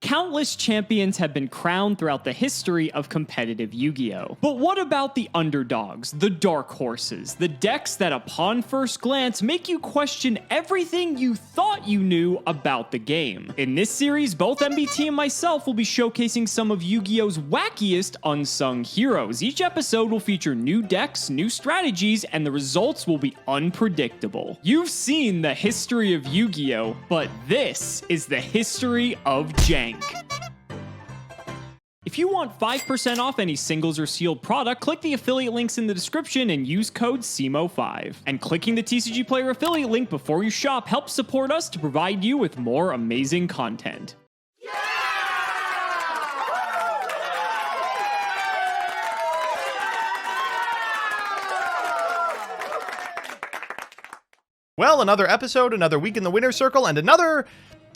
Countless champions have been crowned throughout the history of competitive Yu-Gi-Oh! But what about the underdogs, the dark horses, the decks that upon first glance make you question everything you thought you knew about the game? In this series, both MBT and myself will be showcasing some of Yu-Gi-Oh's wackiest unsung heroes. Each episode will feature new decks, new strategies, and the results will be unpredictable. You've seen the history of Yu-Gi-Oh! But this is the history of Jank. If you want 5% off any singles or sealed product, click the affiliate links in the description and use code CIMOOOOO5. And clicking the TCG Player affiliate link before you shop helps support us to provide you with more amazing content. Well, another episode, another week in the winner's circle, and another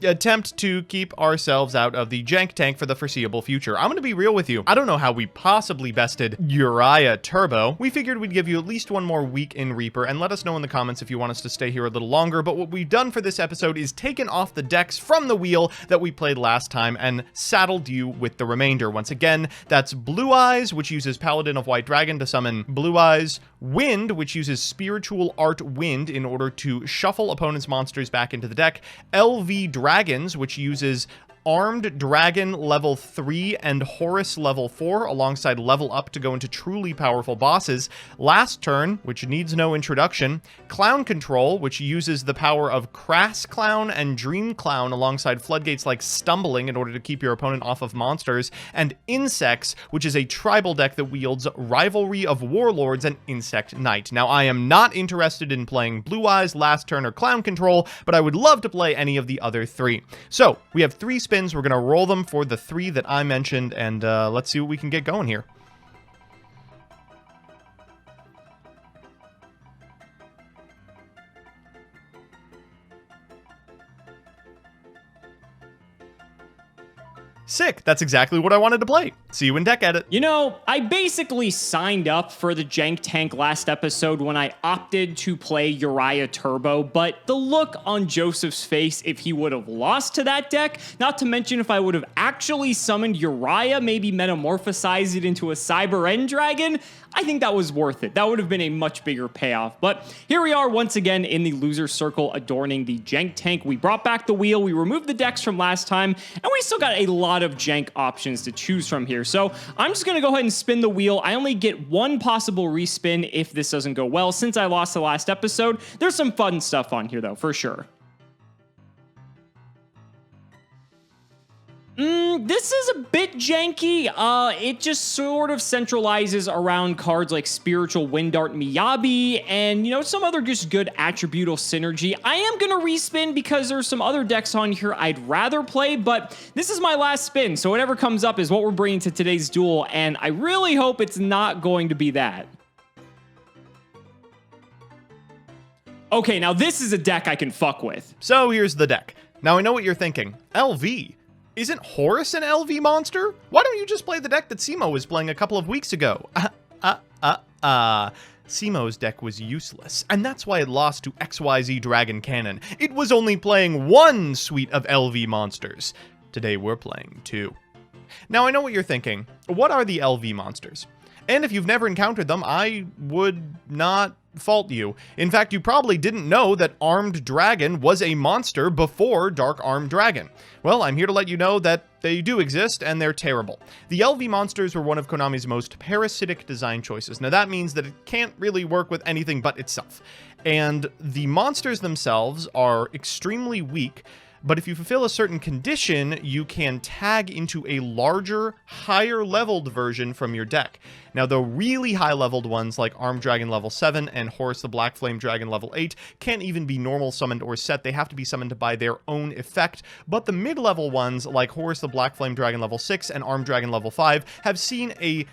attempt to keep ourselves out of the Jank tank for the foreseeable future. I'm going to be real with you. I don't know how we possibly bested Uriah Turbo. We figured we'd give you at least one more week in Reaper, and let us know in the comments if you want us to stay here a little longer. But what we've done for this episode is taken off the decks from the wheel that we played last time and saddled you with the remainder. Once again, that's Blue Eyes, which uses Paladin of White Dragon to summon Blue Eyes, Wind, which uses Spiritual Art Wind in order to shuffle opponent's monsters back into the deck, LV Dragons, which uses Armed Dragon level 3 and Horus level 4 alongside level up to go into truly powerful bosses. Last turn, which needs no introduction, Clown Control, which uses the power of Crass Clown and Dream Clown alongside floodgates like Stumbling in order to keep your opponent off of monsters, and Insects, which is a tribal deck that wields Rivalry of Warlords and Insect Knight. Now, I am not interested in playing Blue Eyes, Last Turn, or Clown Control, but I would love to play any of the other three. So, we have 3 spins. We're going to roll them for the 3 that I mentioned, and let's see what we can get going here. Sick. That's exactly what I wanted to play. See you in deck edit. You know, I basically signed up for the Jank tank last episode when I opted to play Uriah Turbo, but the look on Joseph's face if he would have lost to that deck, not to mention if I would have actually summoned Uriah, maybe metamorphosized it into a Cyber End Dragon, I think that was worth it. That would have been a much bigger payoff. But here we are once again in the loser circle adorning the Jank tank. We brought back the wheel, we removed the decks from last time, and we still got a lot of Jank options to choose from here. So I'm just going to go ahead and spin the wheel. I only get one possible respin if this doesn't go well. Since I lost the last episode, there's some fun stuff on here though, for sure. This is a bit janky. It just sort of centralizes around cards like Spiritual Wind Art Miyabi and, you know, some other just good attributal synergy. I am going to respin because there's some other decks on here I'd rather play, but this is my last spin, so whatever comes up is what we're bringing to today's duel, and I really hope it's not going to be that. Okay, now this is a deck I can fuck with. So here's the deck. Now I know what you're thinking. LV. Isn't Horus an LV monster? Why don't you just play the deck that Cimo was playing a couple of weeks ago? Cimo's deck was useless, and that's why it lost to XYZ Dragon Cannon. It was only playing one suite of LV monsters. Today we're playing 2. Now I know what you're thinking. What are the LV monsters? And if you've never encountered them, I would not fault you. In fact, you probably didn't know that Armed Dragon was a monster before Dark Armed Dragon. Well, I'm here to let you know that they do exist, and they're terrible. The LV monsters were one of Konami's most parasitic design choices. Now that means that it can't really work with anything but itself. And the monsters themselves are extremely weak, but if you fulfill a certain condition, you can tag into a larger, higher-leveled version from your deck. Now, the really high-leveled ones, like Armed Dragon level 7 and Horus the Black Flame Dragon level 8, can't even be normal summoned or set. They have to be summoned by their own effect. But the mid-level ones, like Horus the Black Flame Dragon level 6 and Armed Dragon level 5, have seen a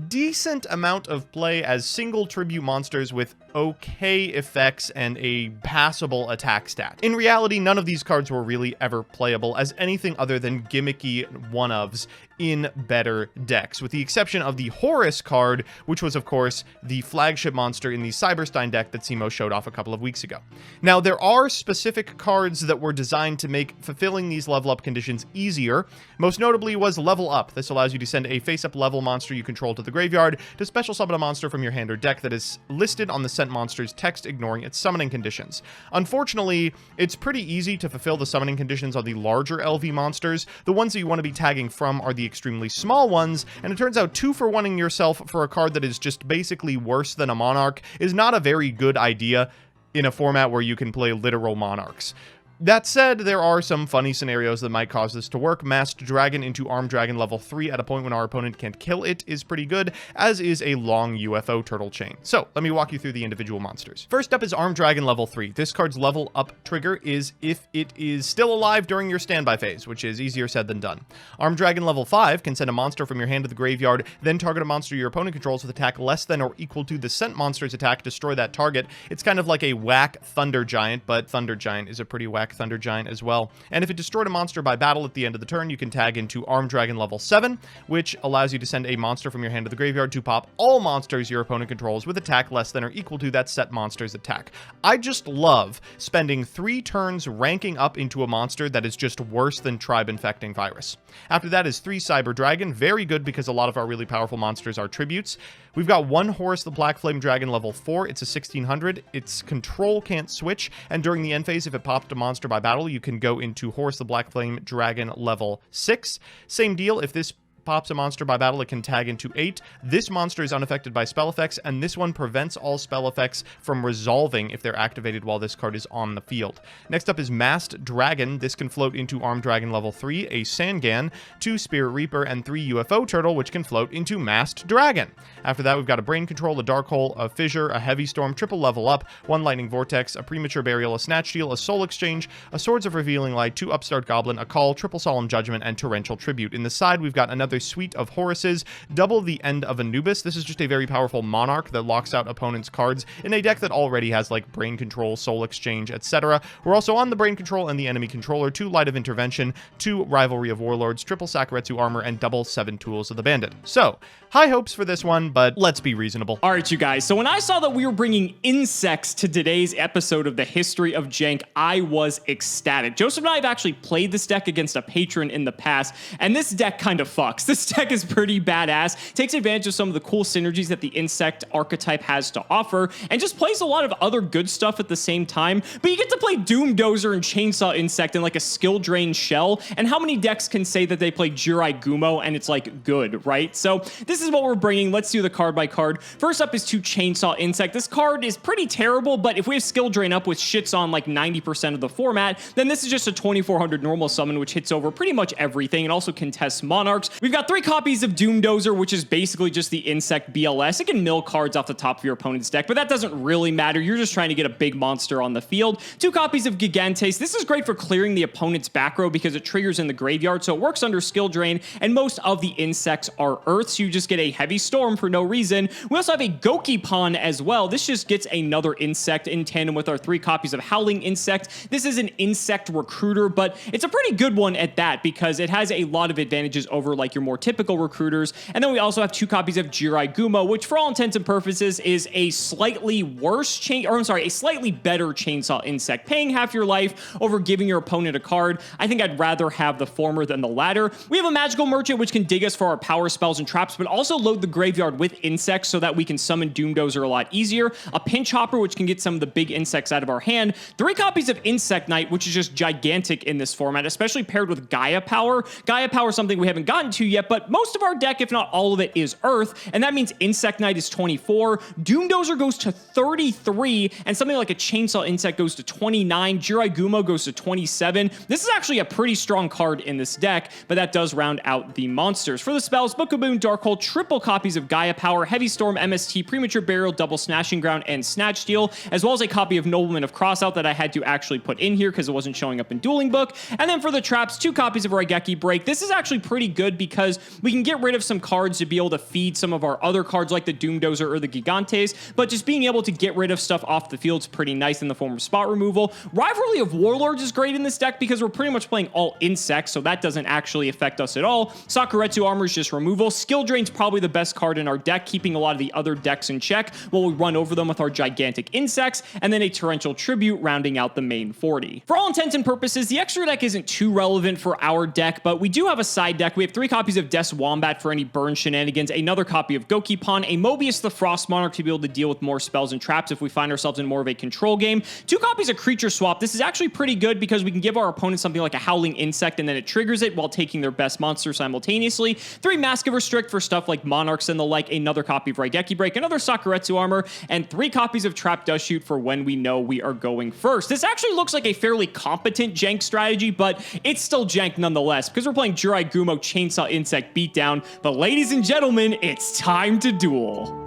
decent amount of play as single tribute monsters with okay effects and a passable attack stat. In reality, none of these cards were really ever playable as anything other than gimmicky one-ofs in better decks, with the exception of the Horus card, which was, of course, the flagship monster in the Cyberstein deck that Cimo showed off a couple of weeks ago. Now, there are specific cards that were designed to make fulfilling these level up conditions easier. Most notably was Level Up. This allows you to send a face-up level monster you control to the graveyard to special summon a monster from your hand or deck that is listed on the sent monster's text, ignoring its summoning conditions. Unfortunately, it's pretty easy to fulfill the summoning conditions on the larger LV monsters. The ones that you want to be tagging from are the extremely small ones, and it turns out 2-for-1ing yourself for a card that is just basically worse than a Monarch is not a very good idea in a format where you can play literal Monarchs. That said, there are some funny scenarios that might cause this to work. Masked Dragon into Armed Dragon level 3 at a point when our opponent can't kill it is pretty good, as is a long UFO turtle chain. So, let me walk you through the individual monsters. First up is Armed Dragon level 3. This card's level up trigger is if it is still alive during your standby phase, which is easier said than done. Armed Dragon level 5 can send a monster from your hand to the graveyard, then target a monster your opponent controls with attack less than or equal to the sent monster's attack, destroy that target. It's kind of like a whack Thunder Giant, but Thunder Giant is a pretty whack Thunder Giant as well. And if it destroyed a monster by battle at the end of the turn, you can tag into Armed Dragon level 7, which allows you to send a monster from your hand to the graveyard to pop all monsters your opponent controls with attack less than or equal to that set monster's attack. I just love spending 3 turns ranking up into a monster that is just worse than Tribe Infecting Virus. After that is 3 Cyber Dragon, very good because a lot of our really powerful monsters are tributes. We've got 1 Horus the Black Flame Dragon level 4, it's a 1600, its control can't switch, and during the end phase, if it popped a monster by battle, you can go into Horus the Black Flame Dragon level 6. Same deal, if this pops a monster by battle, it can tag into 8. This monster is unaffected by spell effects, and this one prevents all spell effects from resolving if they're activated while this card is on the field. Next up is Masked Dragon. This can float into Armed Dragon level 3, a Sangan, 2 Spirit Reaper, and 3 UFO Turtle, which can float into Masked Dragon. After that, we've got a Brain Control, a Dark Hole, a Fissure, a Heavy Storm, triple level up, 1 Lightning Vortex, a Premature Burial, a Snatch Steal, a Soul Exchange, a Swords of Revealing Light, 2 Upstart Goblin, a Call, triple Solemn Judgment, and Torrential Tribute. In the side, we've got another suite of Horuses, double the end of Anubis. This is just a very powerful Monarch that locks out opponents' cards in a deck that already has like Brain Control, Soul Exchange, etc. We're also on the Brain Control and the Enemy Controller, 2 Light of Intervention, 2 Rivalry of Warlords, triple Sakuretsu Armor, and double 7 Tools of the Bandit. So, high hopes for this one, but let's be reasonable. All right, you guys. So when I saw that we were bringing insects to today's episode of the History of Jank, I was ecstatic. Joseph and I have actually played this deck against a patron in the past, and this deck kind of fucks. This deck is pretty badass, takes advantage of some of the cool synergies that the insect archetype has to offer, and just plays a lot of other good stuff at the same time. But you get to play Doom Dozer and Chainsaw Insect in like a skill drain shell, and how many decks can say that they play Jirai Gumo and it's like good, right? So this is what we're bringing. Let's do the card by card. First up is 2 Chainsaw Insect. This card is pretty terrible, but if we have skill drain up, which shits on like 90% of the format, then this is just a 2400 normal summon, which hits over pretty much everything and also contests Monarchs. We've got 3 copies of Doom Dozer, which is basically just the insect BLS. It can mill cards off the top of your opponent's deck, but that doesn't really matter. You're just trying to get a big monster on the field. 2 copies of Gigantes. This is great for clearing the opponent's back row because it triggers in the graveyard, so it works under skill drain, and most of the insects are earth, so you just get a Heavy Storm for no reason. We also have a Gokipon as well. This just gets another insect in tandem with our 3 copies of Howling Insect. This is an insect recruiter, but it's a pretty good one at that because it has a lot of advantages over like your more typical recruiters. And then we also have 2 copies of Jirai Gumo, which for all intents and purposes is a slightly a slightly better Chainsaw Insect. Paying half your life over giving your opponent a card. I think I'd rather have the former than the latter. We have a Magical Merchant, which can dig us for our power spells and traps, but also load the graveyard with insects so that we can summon Doom Dozer a lot easier. A Pinch Hopper, which can get some of the big insects out of our hand. 3 copies of Insect Knight, which is just gigantic in this format, especially paired with Gaia Power. Gaia Power is something we haven't gotten to yet, but most of our deck, if not all of it, is Earth, and that means Insect Knight is 24. Doom Dozer goes to 33, and something like a Chainsaw Insect goes to 29. Jirai Gumo goes to 27. This is actually a pretty strong card in this deck, but that does round out the monsters. For the spells, Book of Boon, Darkhold, triple copies of Gaia Power, Heavy Storm, MST, Premature Burial, double Snatching Ground, and Snatch Steal, as well as a copy of Nobleman of Crossout that I had to actually put in here because it wasn't showing up in Dueling Book. And then for the traps, 2 copies of Raigeki Break. This is actually pretty good because because we can get rid of some cards to be able to feed some of our other cards like the Doomdozer or the Gigantes, but just being able to get rid of stuff off the field is pretty nice in the form of spot removal. Rivalry of Warlords is great in this deck because we're pretty much playing all insects, so that doesn't actually affect us at all. Sakuretsu Armor is just removal. Skill Drain's probably the best card in our deck, keeping a lot of the other decks in check while we run over them with our gigantic insects, and then a Torrential Tribute rounding out the main 40. For all intents and purposes, the extra deck isn't too relevant for our deck, but we do have a side deck. We have 3 copies of Death's Wombat for any burn shenanigans, another copy of Gokipon, a Mobius the Frost Monarch to be able to deal with more spells and traps if we find ourselves in more of a control game, 2 copies of Creature Swap. This is actually pretty good because we can give our opponent something like a Howling Insect and then it triggers it while taking their best monster simultaneously, 3 Mask of Restrict for stuff like Monarchs and the like, another copy of Raigeki Break, another Sakuretsu Armor, and 3 copies of Trap Dust Shoot for when we know we are going first. This actually looks like a fairly competent jank strategy, but it's still jank nonetheless because we're playing Jurai Gumo Chainsaw Insect Beatdown. But ladies and gentlemen, it's time to duel.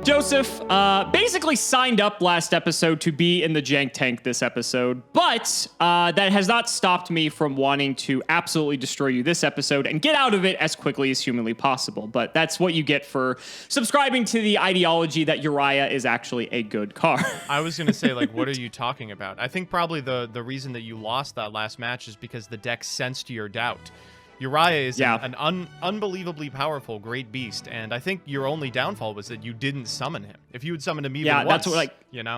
Joseph basically signed up last episode to be in the jank tank this episode, but that has not stopped me from wanting to absolutely destroy you this episode and get out of it as quickly as humanly possible. But that's what you get for subscribing to the ideology that Uriah is actually a good card. I was going to say, like, what are you talking about? I think probably the reason that you lost that last match is because the deck sensed your doubt. Uriah is an unbelievably powerful great beast, and I think your only downfall was that you didn't summon him. If you had summoned him even once, that's what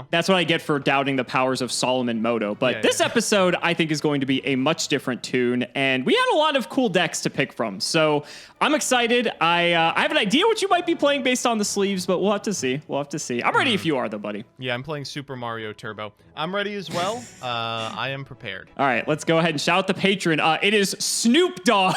that's what I get for doubting the powers of Solomon Moto. But this episode, I think, is going to be a much different tune, and we had a lot of cool decks to pick from. So I'm excited. I have an idea what you might be playing based on the sleeves, but we'll have to see. We'll have to see. I'm ready if you are, though, buddy. Yeah, I'm playing Super Mario Turbo. I'm ready as well. I am prepared. All right, let's go ahead and shout out the patron. It is Snoop Dogg.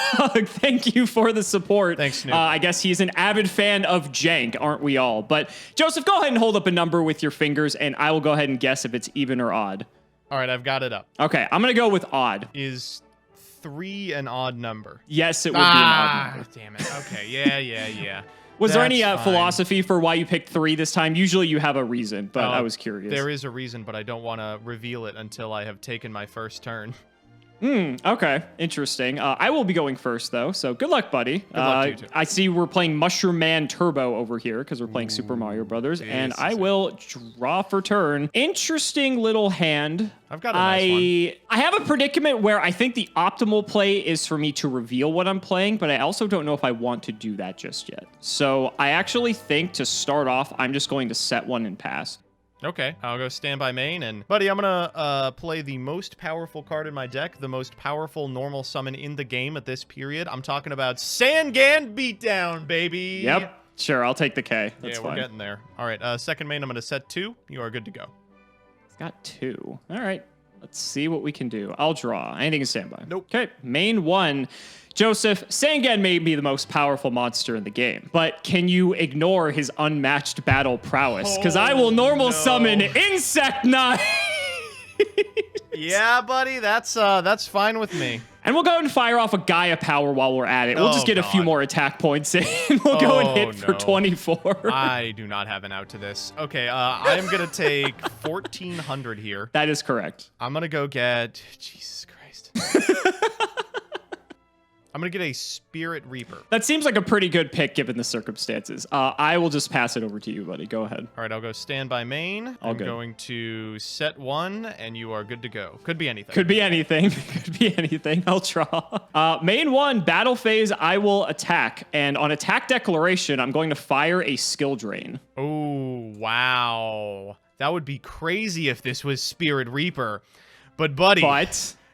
Thank you for the support. Thanks, Snoop. I guess he's an avid fan of jank, aren't we all? But Joseph, go ahead and hold up a number with your fingers, and I will go ahead and guess if it's even or odd. All right, I've got it up. Okay, I'm going to go with odd. Is 3 an odd number? Yes, it would be an odd number. Damn it. Okay, yeah. Was there any philosophy for why you picked 3 this time? Usually you have a reason, but I was curious. There is a reason, but I don't want to reveal it until I have taken my first turn. Okay, interesting. I will be going first, though, so good luck, buddy. Good luck to you, too. I see we're playing Mushroom Man Turbo over here because we're playing Super Mario Brothers, and I will draw for turn. Interesting little hand. I've got a nice one. I have a predicament where I think the optimal play is for me to reveal what I'm playing, but I also don't know if I want to do that just yet. So I actually think to start off, I'm just going to set one and pass. Okay, I'll go standby main, and buddy, I'm gonna play the most powerful card in my deck, the most powerful normal summon in the game at this period. I'm talking about Sangan Beatdown, baby! Yep, sure, I'll take the K. That's fine. We're getting there. All right, second main, I'm gonna set 2. You are good to go. It's got 2. All right, let's see what we can do. I'll draw. Anything in standby. Nope. Okay, main 1. Joseph, Sangan may be the most powerful monster in the game, but can you ignore his unmatched battle prowess? Because I will normal summon Insect Knight! Yeah, buddy, that's fine with me. And we'll go ahead and fire off a Gaia Power while we're at it. We'll just get a few more attack points in. We'll go and hit for 24. I do not have an out to this. Okay, I'm going to take 1,400 here. That is correct. I'm going to go get... Jesus Christ. I'm going to get a Spirit Reaper. That seems like a pretty good pick given the circumstances. I will just pass it over to you, buddy. Go ahead. All right, I'll go standby main. I'm going to set 1, and you are good to go. Could be anything. Could be anything. Could be anything. I'll draw. Main 1, battle phase, I will attack. And on attack declaration, I'm going to fire a skill drain. Oh, wow. That would be crazy if this was Spirit Reaper. But, buddy...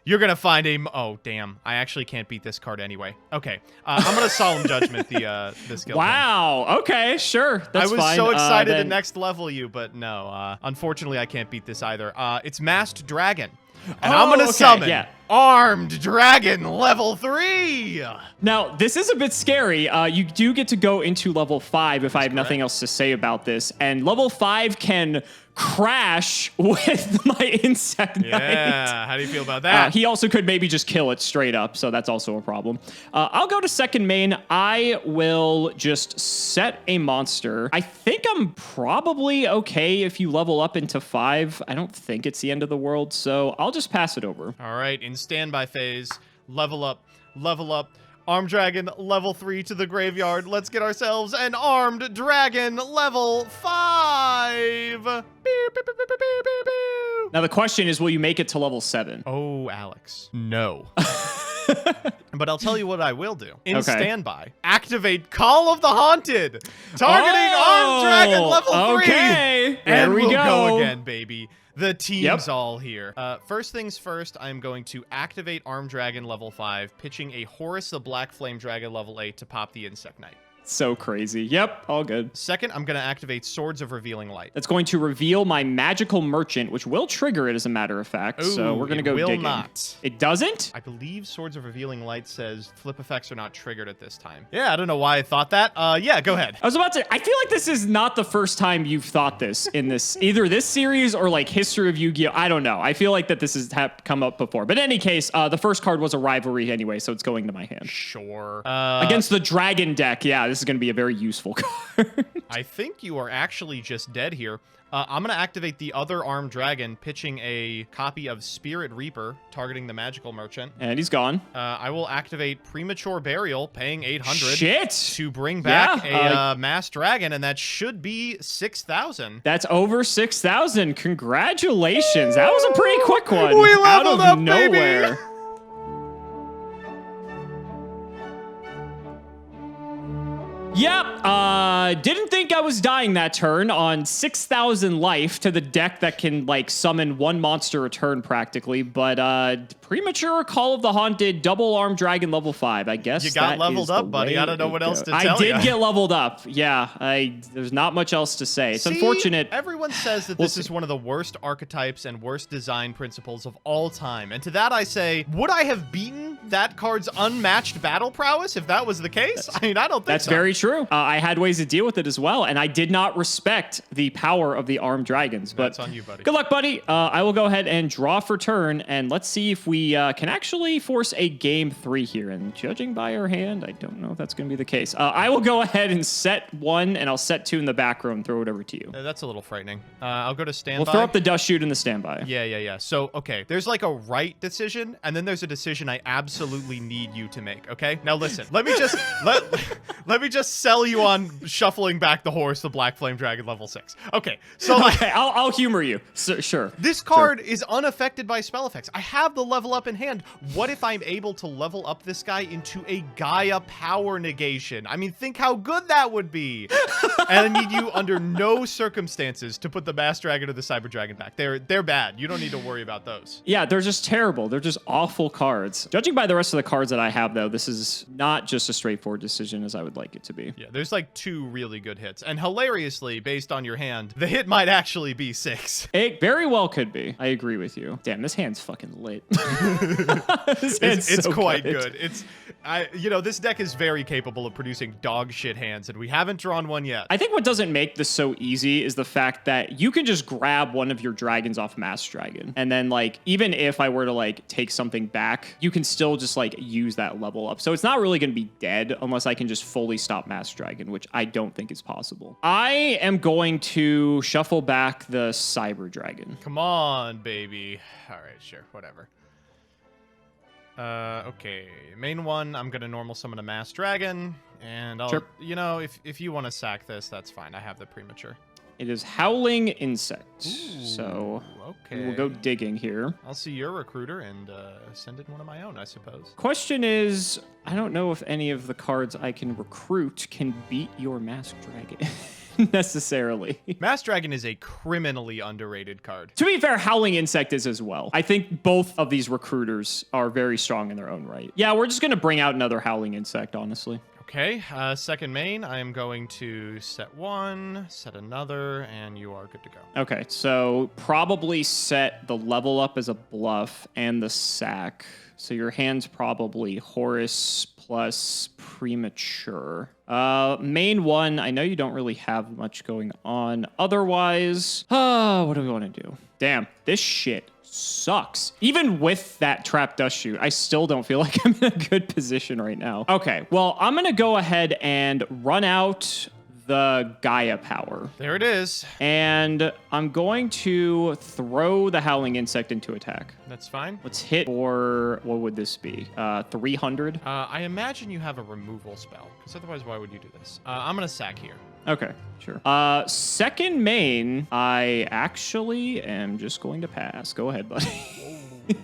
You're going to find a... Oh, damn. I actually can't beat this card anyway. Okay. I'm going to Solemn Judgment the skill. Wow. Okay, sure. That's fine. I was so excited to next level you, but no. Unfortunately, I can't beat this either. It's Masked Dragon. And I'm going to summon Armed Dragon level 3. Now, this is a bit scary. You do get to go into level 5 if I have nothing else to say about this. And level 5 can crash with my insect knight. Yeah, how do you feel about that? He also could maybe just kill it straight up, so that's also a problem. I'll go to second main. I will just set a monster. I think I'm probably okay if you level up into 5. I don't think it's the end of the world, so I'll just pass it over. All right, in standby phase, level up, level up. Armed dragon, level 3 to the graveyard. Let's get ourselves an armed dragon, level 5. Beep, beep, beep, beep, beep, beep, beep. Now the question is, will you make it to level 7? Oh, Alex, no. But I'll tell you what I will do. In standby, activate Call of the Haunted, targeting armed dragon level 3. Okay, and there we we'll go again, baby. The team's all here. First things first, I'm going to activate Armed Dragon level 5, pitching a Horus the Black Flame Dragon level 8 to pop the Insect Knight. So crazy. Yep, all good. Second, I'm going to activate Swords of Revealing Light. That's going to reveal my magical merchant, which will trigger it as a matter of fact. Ooh, so we're going to go will digging. Not. It doesn't? I believe Swords of Revealing Light says flip effects are not triggered at this time. Yeah, I don't know why I thought that. Yeah, go ahead. I was about to, I feel like this is not the first time you've thought this in this, either this series or like History of Yu-Gi-Oh! I don't know. I feel like that this has come up before. But in any case, the first card was a rivalry anyway, so it's going to my hand. Sure. Against the dragon deck, yeah, this is going to be a very useful card. I think you are actually just dead here. I'm going to activate the other armed dragon, pitching a copy of Spirit Reaper, targeting the magical merchant. And he's gone. I will activate Premature Burial, paying 800 Shit! to bring back a mass dragon, and that should be 6,000. That's over 6,000. Congratulations. That was a pretty quick one. We out leveled of up, nowhere. baby. Yep, didn't think I was dying that turn on 6,000 life to the deck that can, like, summon one monster a turn practically, but, Premature Call of the Haunted, double armed dragon level 5, I guess. You got leveled up, buddy. I don't know what else to tell you. I did get leveled up, yeah. There's not much else to say. It's unfortunate. Everyone says that this is one of the worst archetypes and worst design principles of all time, and to that I say, would I have beaten that card's unmatched battle prowess if that was the case? I mean, I don't think that's so. Very true. I had ways to deal with it as well, and I did not respect the power of the armed dragons. But that's on you, buddy. Good luck, buddy. I will go ahead and draw for turn, and let's see if we can actually force a game 3 here. And judging by our hand, I don't know if that's going to be the case. I will go ahead and set 1, and I'll set 2 in the back row and throw it over to you. That's a little frightening. I'll go to standby. We'll throw up the dust shoot in the standby. Yeah. So, okay, there's like a right decision, and then there's a decision I absolutely need you to make, okay? Now, listen, let me just let me just sell you on shuffling back the horse, the Black Flame Dragon level 6. Okay, so okay, I'll humor you. Sure. This card is unaffected by spell effects. I have the level up in hand. What if I'm able to level up this guy into a Gaia power negation? I mean, think how good that would be. And I need you under no circumstances to put the Mass Dragon or the Cyber Dragon back. They're bad. You don't need to worry about those. Yeah, they're just terrible. They're just awful cards. Judging by the rest of the cards that I have, though, this is not just a straightforward decision as I would like it to be. Yeah, there's like 2 really good hits. And hilariously, based on your hand, the hit might actually be 6. It very well could be. I agree with you. Damn, this hand's fucking lit. It's quite good. This deck is very capable of producing dog shit hands, and we haven't drawn one yet. I think what doesn't make this so easy is the fact that you can just grab one of your dragons off Mass Dragon. And then, like, even if I were to, like, take something back, you can still just, like, use that level up. So it's not really going to be dead unless I can just fully stop Mass Dragon, which I don't think is possible. I am going to shuffle back the Cyber Dragon. Come on, baby. All right, sure, whatever. Okay, main one, I'm gonna normal summon a Mass Dragon, and I'll, if you want to sack this, that's fine. I have the Premature. It is Howling Insect. Ooh, so okay. We'll go digging here. I'll see your recruiter and send in one of my own, I suppose. Question is, I don't know if any of the cards I can recruit can beat your Mass Dragon. Necessarily. Mass Dragon is a criminally underrated card. To be fair, Howling Insect is as well. I think both of these recruiters are very strong in their own right. Yeah, we're just going to bring out another Howling Insect, honestly. Okay, second main, I am going to set one, set another, and you are good to go. Okay, so probably set the level up as a bluff and the sack. So your hand's probably Horus plus premature. Main one, I know you don't really have much going on. Otherwise, what do we want to do? Damn, this shit sucks. Even with that trap dust shoot, I still don't feel like I'm in a good position right now. Okay, well, I'm gonna go ahead and run out the Gaia power. There it is. And I'm going to throw the Howling Insect into attack. That's fine. Let's hit for, what would this be? 300? I imagine you have a removal spell, because otherwise why would you do this? I'm going to sack here. Okay, sure. Second main, I actually am just going to pass. Go ahead, buddy.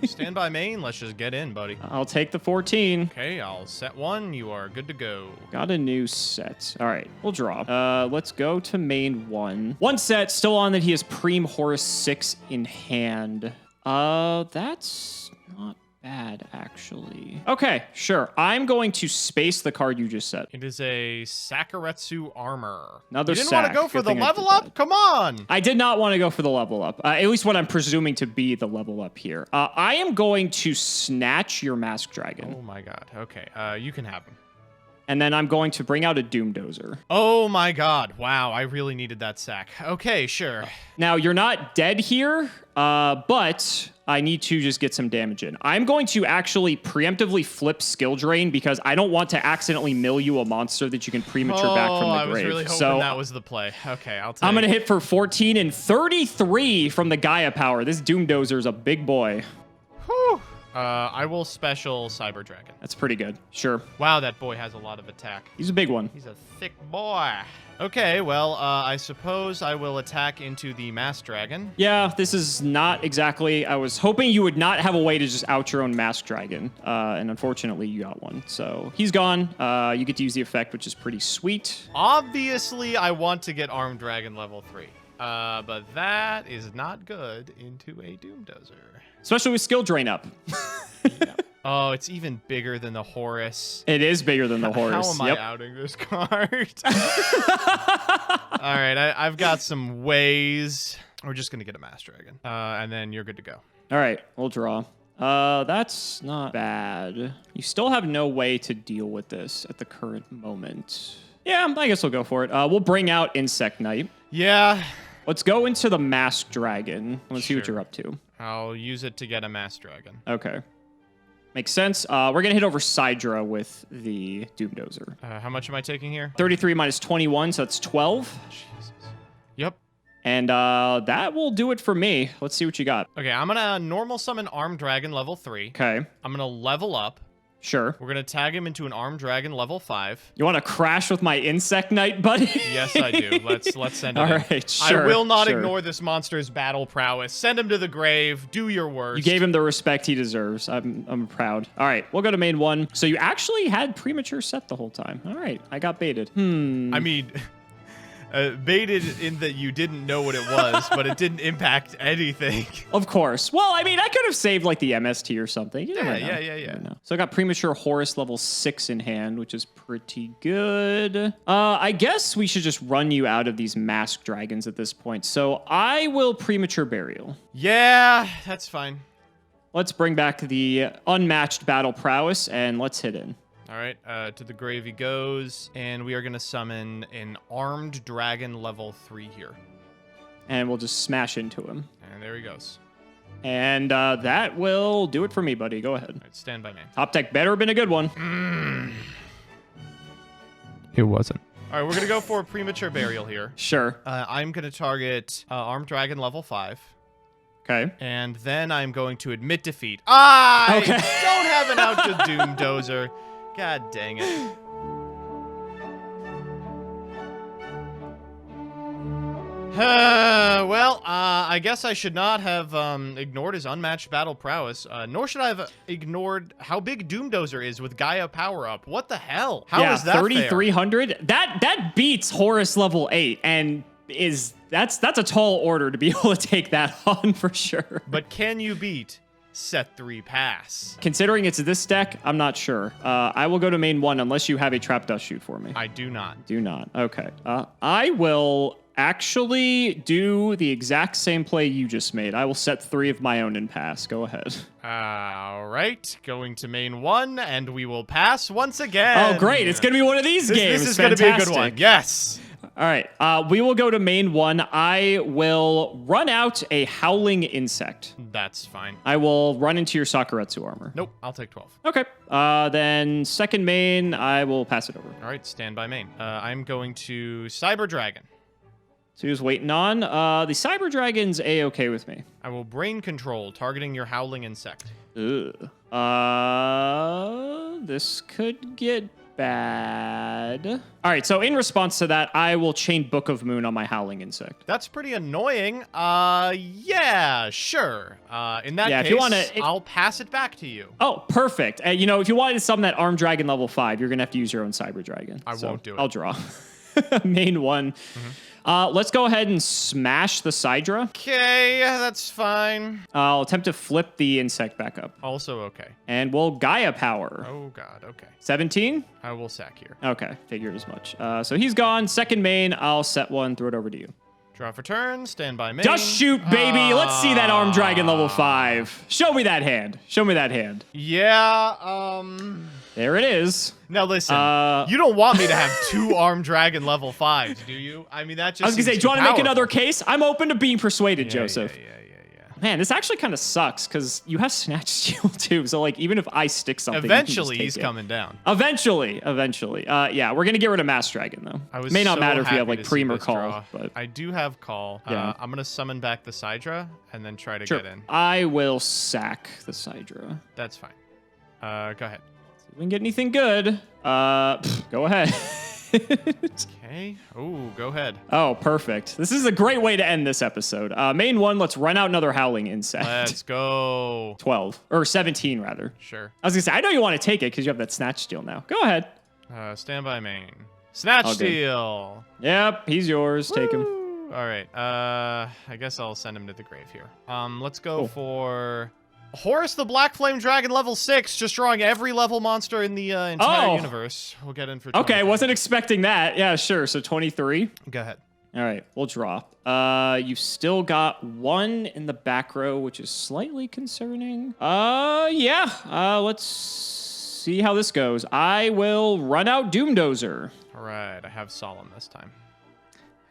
Stand by main. Let's just get in, buddy. I'll take the 14. Okay, I'll set one. You are good to go. Got a new set. All right, we'll draw. Let's go to main one. One set, still on that he has Preem Horus 6 in hand. That's not bad, actually. Okay, sure. I'm going to space the card you just set. It is a Sakuretsu armor. Another You didn't sack. want to go for Good the thing I level did up? that. Come on. I did not want to go for the level up. At least what I'm presuming to be the level up here. I am going to snatch your Mask Dragon. Oh my god. Okay, you can have him. And then I'm going to bring out a Doom Dozer. Oh my god. Wow, I really needed that sack. Okay, sure. Now, you're not dead here, but I need to just get some damage in. I'm going to actually preemptively flip Skill Drain because I don't want to accidentally mill you a monster that you can premature back from the I grave. was really hoping so that was the play. Okay, I'll take I'm going to hit for 14 and 33 from the Gaia power. This Doom Dozer is a big boy. Whew. I will special Cyber Dragon. That's pretty good. Sure. Wow, that boy has a lot of attack. He's a big one. He's a thick boy. Okay, well, I suppose I will attack into the Mask Dragon. Yeah, this is not exactly... I was hoping you would not have a way to just out your own Mask Dragon. And unfortunately, you got one. So he's gone. You get to use the effect, which is pretty sweet. Obviously, I want to get Armed Dragon level 3. But that is not good into a Doom Dozer. Especially with Skill Drain up. Yeah. Oh, it's even bigger than the Horus. It is bigger than the Horus. How am I outing this card? All right, I've got some ways. We're just going to get a Mask Dragon. And then you're good to go. All right, we'll draw. That's not bad. You still have no way to deal with this at the current moment. Yeah, I guess we'll go for it. We'll bring out Insect Knight. Yeah. Let's go into the Mask Dragon. Let's see what Sure. you're up to. I'll use it to get a Mask Dragon. Okay. Makes sense. We're going to hit over Sidra with the Doom Dozer. How much am I taking here? 33 minus 21, so that's 12. Jesus. Yep. And that will do it for me. Let's see what you got. Okay, I'm going to normal summon Armed Dragon level 3. Okay. I'm going to level up. Sure. We're going to tag him into an Armed Dragon level 5. You want to crash with my Insect Knight, buddy? Yes, I do. Let's send it All in. right, sure. I will not sure. ignore this monster's battle prowess. Send him to the grave. Do your worst. You gave him the respect he deserves. I'm proud. All right, we'll go to main one. So you actually had premature set the whole time. All right, I got baited. I mean, baited in that you didn't know what it was, but it didn't impact anything. Of course. Well, I mean, I could have saved like the MST or something. You never know. Yeah. You never know. So I got premature Horus level 6 in hand, which is pretty good. I guess we should just run you out of these Mask Dragons at this point. So I will premature Burial. Yeah, that's fine. Let's bring back the unmatched battle prowess and let's hit in. All right, to the grave he goes, and we are going to summon an Armed Dragon level 3 here. And we'll just smash into him. And there he goes. And that will do it for me, buddy. Go ahead. All right, stand by, man. Top deck better have been a good one. It wasn't. All right, we're going to go for a premature burial here. Sure. I'm going to target Armed Dragon level 5. Okay. And then I'm going to admit defeat. I Okay. don't have an out to Doom Dozer. God dang it. Well, I guess I should not have ignored his unmatched battle prowess, nor should I have ignored how big Doom Dozer is with Gaia power up. What the hell? How is that 3,300. That beats Horus level 8, and that's a tall order to be able to take that on for sure. But can you beat set 3 pass. Considering it's this deck, I'm not sure. I will go to main 1 unless you have a trap dust shoot for me. I do not. Do not. Okay. I will actually do the exact same play you just made. I will set 3 of my own and pass. Go ahead. All right. Going to main 1, and we will pass once again. Oh, great. It's going to be one of these games. This is going to be a good one. Yes. All right. We will go to main 1. I will run out a Howling Insect. That's fine. I will run into your Sakuretsu armor. Nope. I'll take 12. Okay. Then second main, I will pass it over. All right. Stand by main. I'm going to Cyber Dragon. So he was waiting on. The Cyber Dragon's A-okay with me. I will Brain Control, targeting your Howling Insect. Ugh. This could get bad. All right, so in response to that, I will chain Book of Moon on my Howling Insect. That's pretty annoying. Yeah, sure. In that case, if you wanna, I'll pass it back to you. Oh, perfect. You know, if you wanted to summon that Armed Dragon level 5, you're going to have to use your own Cyber Dragon. I won't do it. I'll draw. Main 1. Let's go ahead and smash the Sidra. Okay, that's fine. I'll attempt to flip the insect back up. Also okay. And we'll Gaia Power. Oh, God, okay. 17? I will sack here. Okay, figured as much. So he's gone. Second main, I'll set 1, throw it over to you. Draw for turn, stand by main. Just shoot, baby. Let's see that Armed Dragon level 5. Show me that hand. Show me that hand. Yeah, There it is. Now listen, you don't want me to have 2 Armed Dragon level 5s, do you? I mean, that just I was going to say, do you want to make another case? I'm open to being persuaded, Joseph. Yeah. Man, this actually kind of sucks because you have Snatch Steal too. So like, even if I stick something, eventually he's coming down. Eventually. Yeah, we're gonna get rid of Mass Dragon though. I was May not so matter if you have happy like to Preem see or this Call, draw. but I do have Call. Yeah. I'm gonna summon back the Sidra and then try to sure. get in. I will sack the Sidra. That's fine. Go ahead. See if we can get anything good. Go ahead. Okay. Oh, go ahead. Oh, perfect. This is a great way to end this episode. Main 1, let's run out another Howling Insect. Let's go. 12. Or 17, rather. Sure. I was going to say, I know you want to take it because you have that Snatch Steal now. Go ahead. Stand by main. Snatch Steal. Yep, he's yours. Woo! Take him. All right. I guess I'll send him to the grave here. Let's go for Horus the Black Flame Dragon level 6, just drawing every level monster in the entire universe. We'll get in for 23. Okay, wasn't expecting that. Yeah, sure. So 23. Go ahead. All right, we'll draw. You've still got 1 in the back row, which is slightly concerning. Let's see how this goes. I will run out Doomdozer. All right, I have Solemn this time.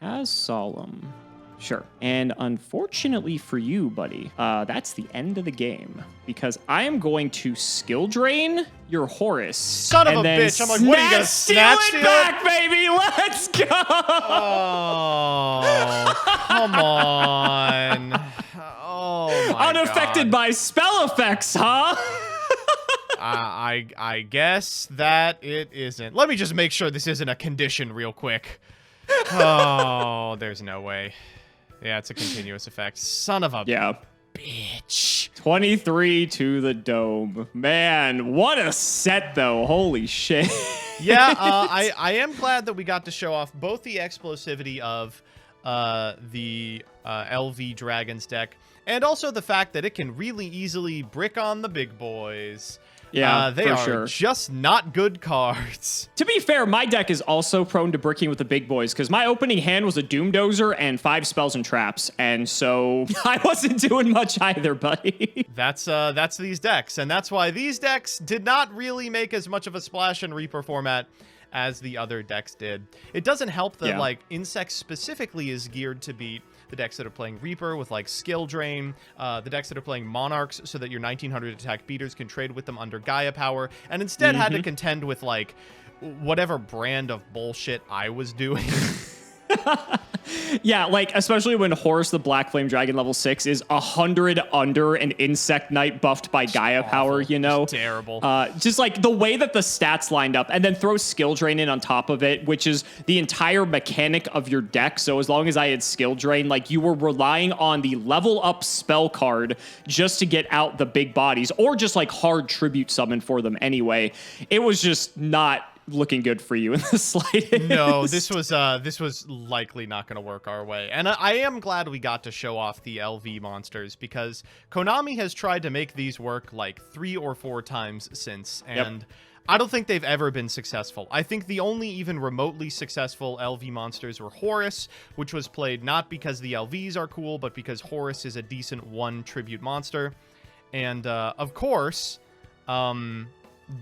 Has Solemn. Sure. And unfortunately for you, buddy, that's the end of the game because I am going to skill drain your Horus. Son of a bitch. I'm like, what are you going to snatch it back, baby? Let's go. Oh, come on. Oh, my Unaffected by spell effects, huh? I guess that it isn't. Let me just make sure this isn't a condition real quick. Oh, there's no way. Yeah, it's a continuous effect. Son of a bitch. 23 to the dome. Man, what a set, though. Holy shit. Yeah, I am glad that we got to show off both the explosivity of the LV Dragons deck and also the fact that it can really easily brick on the big boys. Yeah, they for are sure. just not good cards. To be fair, my deck is also prone to bricking with the big boys because my opening hand was a Doomdozer and 5 spells and traps, and so I wasn't doing much either, buddy. That's these decks, and that's why these decks did not really make as much of a splash in Reaper format as the other decks did. It doesn't help that like Insect specifically is geared to beat the decks that are playing Reaper with like Skill Drain, the decks that are playing Monarchs so that your 1900 attack beaters can trade with them under Gaia Power, and instead had to contend with like whatever brand of bullshit I was doing. Yeah, like, especially when Horus the Black Flame Dragon level 6 is 100 under an Insect Knight buffed by Gaia Power, you know? Just terrible. Just like the way that the stats lined up, and then throw Skill Drain in on top of it, which is the entire mechanic of your deck. So as long as I had Skill Drain, like, you were relying on the level up spell card just to get out the big bodies, or just like hard tribute summon for them anyway. It was just not looking good for you in the slightest. No, this was likely not going to work our way. And I am glad we got to show off the LV monsters, because Konami has tried to make these work like 3 or 4 times since, and I don't think they've ever been successful. I think the only even remotely successful LV monsters were Horus, which was played not because the LVs are cool, but because Horus is a decent 1 tribute monster. And of course,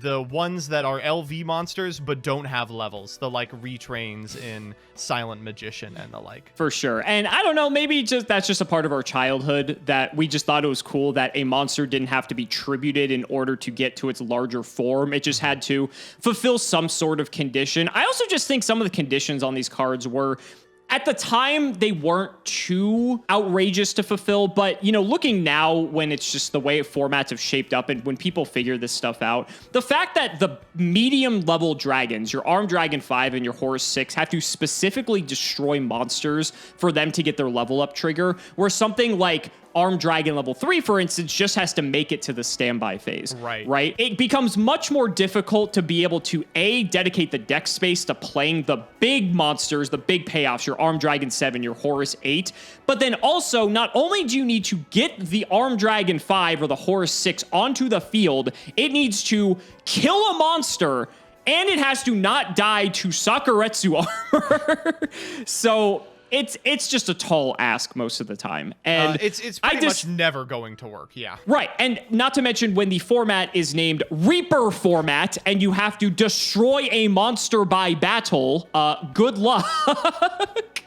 the ones that are LV monsters but don't have levels, the like retrains in Silent Magician and the like. For sure. And I don't know, maybe that's just a part of our childhood, that we just thought it was cool that a monster didn't have to be tributed in order to get to its larger form. It just had to fulfill some sort of condition. I also just think some of the conditions on these cards were, at the time, they weren't too outrageous to fulfill, but, you know, looking now when it's just the way formats have shaped up and when people figure this stuff out, the fact that the medium level dragons, your Armed Dragon 5 and your Horus 6, have to specifically destroy monsters for them to get their level up trigger, where something like Armed Dragon level 3, for instance, just has to make it to the standby phase. Right? It becomes much more difficult to be able to, A, dedicate the deck space to playing the big monsters, the big payoffs, your Armed Dragon 7, your Horus 8, but then also, not only do you need to get the Armed Dragon 5 or the Horus 6 onto the field, it needs to kill a monster, and it has to not die to Sakuretsu armor. So it's just a tall ask most of the time. And it's pretty much never going to work, yeah. Right, and not to mention when the format is named Reaper format and you have to destroy a monster by battle, good luck.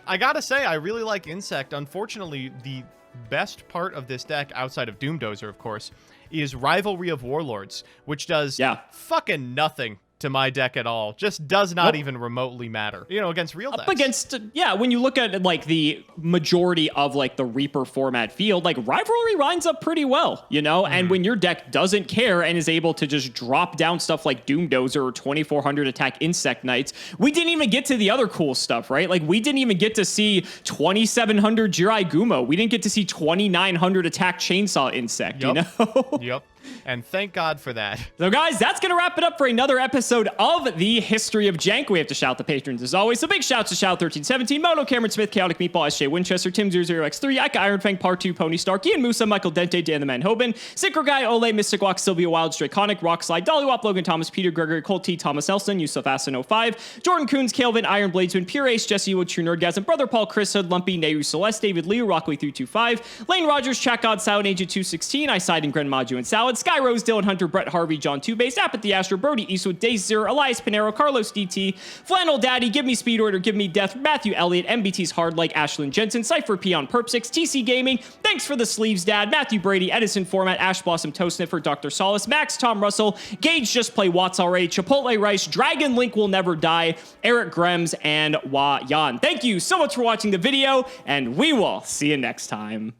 I gotta say, I really like Insect. Unfortunately, the best part of this deck, outside of Doomdozer, of course, is Rivalry of Warlords, which does fucking nothing to my deck at all. Just does not even remotely matter, you know, against real decks. Up against, when you look at like the majority of like the Reaper format field, like Rivalry lines up pretty well, you know, and when your deck doesn't care and is able to just drop down stuff like Doomdozer or 2400 attack Insect Knights, we didn't even get to the other cool stuff, right? Like we didn't even get to see 2700 Jirai Gumo. We didn't get to see 2900 attack Chainsaw Insect, you know? Yep. And thank God for that. So guys, that's going to wrap it up for another episode of the History of Jank. We have to shout the patrons as always. So big shouts to Shout1317, Mono, Cameron Smith, Chaotic Meatball, SJ Winchester, Tim00x3, Ika Ironfang, Part 2, Pony Stark, Ian Musa, Michael Dente, Dan the Man Hoban, Sicker Guy, Ole, Mystic Walk, Sylvia Wild, Draconic, Rockslide, Dollywop, Logan Thomas, Peter Gregory, Colt T, Thomas Elson, Yusuf Asin 05, Jordan Coons, Calvin, Iron Bladesman, Pure Ace, Jesse Wood, True Nerdgasm, Brother Paul, Chris Hood, Lumpy, Nehru Celeste, David Lee, Rockley 325, Lane Rogers, Chat God, Silent Agent 216, I Side and Gren Maju and Salad, Sky Rose, Dylan Hunter, Brett Harvey, John Two Base, Apathy Astro, Brody Eastwood, Days Zero, Elias Pinero, Carlos DT, Flannel Daddy, Give Me Speed Order, Give Me Death, Matthew Elliott, MBT's Hard Like, Ashlyn Jensen, Cypher P on Perp 6, TC Gaming, Thanks for the Sleeves Dad, Matthew Brady, Edison Format, Ash Blossom Toast Sniffer, Dr. Solace, Max, Tom Russell, Gage Just Play Watts Already, Chipotle Rice, Dragon Link Will Never Die, Eric Grems, and Wa Yan. Thank you so much for watching the video, and we will see you next time.